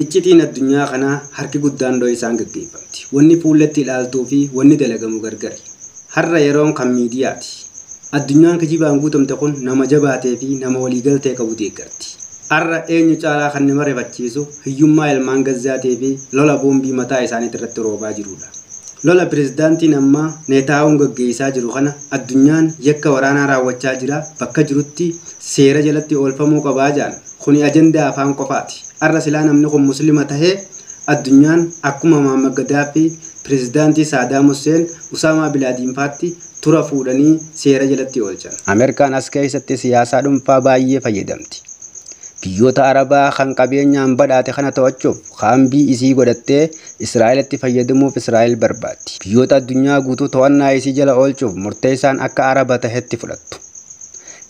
Iccitiin addunyaa kana harki guddaan doo isaan gaggeeffamti. Wanni fuulletti ilaaltuu fi wanni dalagamu gargari. Har'a yeroon kan miidiyaati. Addunyaan kijibaan guutamte kun nama jabaatee fi nama waliigaltee qabu deeggarti. Har'a eenyu caalaa kan nama rifachiisu hiyyummaa ilmaan Gazzaatii fi lola boombii mataa isaaniitti irratti roobaa jirudha. Lola pirezidaantiin ammaa Neetaawun gaggeessaa jiru kana addunyaan yakka waraanaa raawwachaa jira. Bakka jirutti seera jalatti oolfamuu qabaa jaan. Kuni ajandaa afaan qofaati. Har'a silaa namni kun muslima tahee addunyaan akkuma Muhammad Gaddaafii pirezidaantii Saadaam Hussein Usaamaa bin Laadin faatti tura fuudhanii seera jalatti oolchan. Ameerikaan as keessatti siyaasaa dhuunfaa baay'ee fayyadamti. Biyyoota Arabaa kan qabeenyaan badhaate kana to'achuuf kaambii isii godhattee Israa'elitti fayyadamuuf Israa'el barbaaddi. Biyyoota addunyaa guutuu to'annaa isii jala oolchuuf murteessaan akka Araba tahetti fudhattu.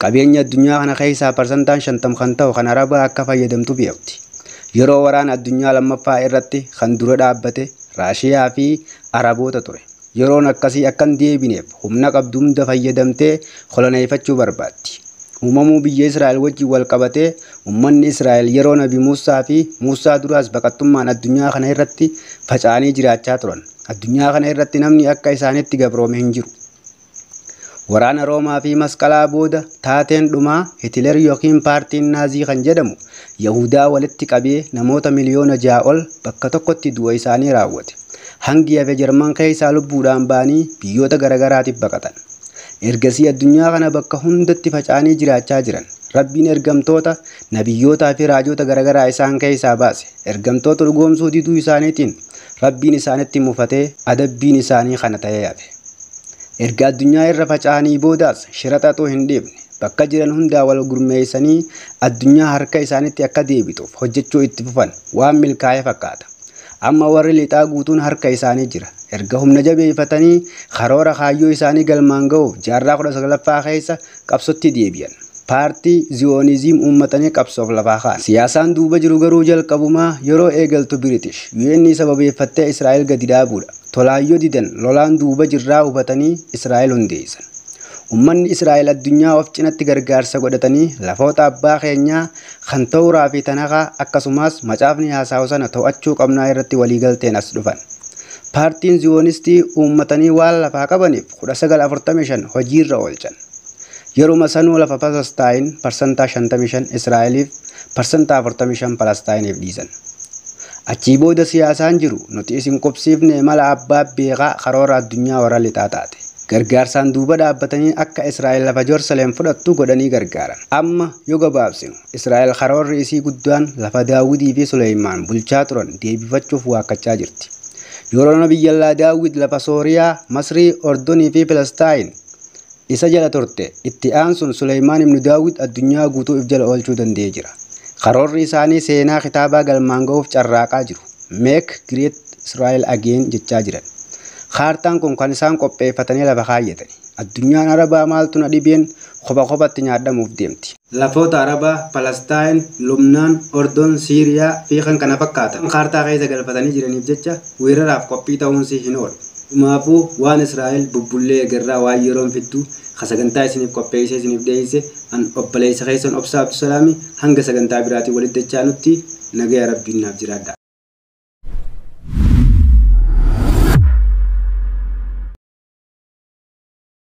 Qabeenya addunyaa kana keessaa parsantaan 50 kan ta'u kan Arabaa akka fayyadamtu beekti. Yeroo waraana addunyaa lammaffaa irratti kan dura dhaabbate Raashiyaa fi Araboota ture. Yeroon akkasii akkan deebineef humna qabdu hunda fayyadamtee koloneeffachuu barbaaddi. Uumamuu biyya Israa'el wajjin wal qabatee uummanni Israa'el yeroo Nabi Muusaa fi Muusaa duraas baqattummaan addunyaa kana irratti faca'anii jiraachaa turan. Addunyaa kana irratti namni akka isaanitti gabroome hin jiru. Waraana Roomaa fi Masqalaa booda taateen dhumaa Hitler yookiin paartiin Naazii kan jedhamu Yahudaa walitti qabee namoota miliyoona 6 ol bakka tokkotti du'a isaanii raawwate. Hangi hafe Jarman keessaa lubbuudhaan ba'anii biyyoota garagaraatiif baqatan. Ergasii addunyaa kana bakka hundatti faca'anii jiraachaa jiran. Rabbiin ergamtoota nabiyyootaa fi raajota garagaraa isaan keessaa baase. Ergamtoota dhugoomsuu diduu isaaniitiin Rabbiin isaanitti mufatee adabbiin isaanii kana ta'ee hafe. Erga addunyaa irra faca'anii boodaas shiraxaxoo hin deebne bakka jiran hundaa wal gurmeessanii addunyaa harka isaanitti akka deebituuf hojjechuu itti fufan waan milkaa'ee fakkaata. Amma warri lixaa guutuun harka isaanii jira. Erga humna jabeeffatanii karoora kaayyoo isaanii galmaan ga'uuf jaarraa 19ffaa keessa qabsotti deebi'an. Paartii Ziyoonizim uummatanii qabsoof lafaa kaan. Siyaasaan duuba jiru garuu jalqabumaa yeroo eegaltu British UN sababeeffattee Israa'el gadi dhaabuudha. Tolaayyoo didan lolaan duuba jirraa hubatanii Israa'el hundeessan. Uummanni Israa'el addunyaa of cinatti gargaarsa godhatanii lafoota abbaa keenyaa kan Tawraa fi Tanaqaa akkasumas macaafni haasa'u sana to'achuu qabnaa irratti waliigalteen as dhufan. Paartiin Ziyoonistii uummatanii waan lafaa qabaniif 1945 hojiirra oolchan. Yeruma sanuu lafa Palestaayin parsantaa 55 Israa'eliif parsantaa 45 Palestaayiniif dhiisan. Achii booda siyaasaan jiru nuti isin qubsiifne mala abbaa beekaa karoora addunyaa warra lixaa taate. Gargaarsaan duuba dhaabbatanii akka Israa'el lafa Jerusalem fudhattu godhanii gargaaran. Amma yoo gabaabsinu Israa'el karoorri isii guddaan lafa Daawudii fi Suleymaan bulchaa turan deebifachuuf waakkachaa jirti. Yeroo Nabiyyallaa Daawud lafa Sooriyaa, Masrii, Ordonii fi Palestaayin isa jala turte itti aansuun Suleymaan ibnu Daawud addunyaa guutuu if jala oolchuu danda'ee jira. Karoorri isaanii seenaa kitaabaa galmaan ga'uuf carraaqaa jiru. Make Great Israel Again jechaa jiran. Kaartaan kun kan isaan qopheeffatanii lafa kaayyatanii. Addunyaan Arabaa maaltu na dhibeen kophaatti nyaadamuuf deemti. Lafoota Arabaa, Palestaayin, Lubnaan, Ordon, Siiriyaa fi kan kana fakkaatan kaartaa keessa galfatanii jiraniif jecha weeraraaf qophii ta'uunsi hin oolu. Dhumaafuu waan Israa'el bubbullee egerraa waan yeroon fittu sagantaa isiniif qopheessee isiniif dhiyeesse an obboleessa keessan Obsaa Abdusalaamii hanga sagantaa biraatiin walitti dachaanutti nagaya Rabbiin naaf jiraadha.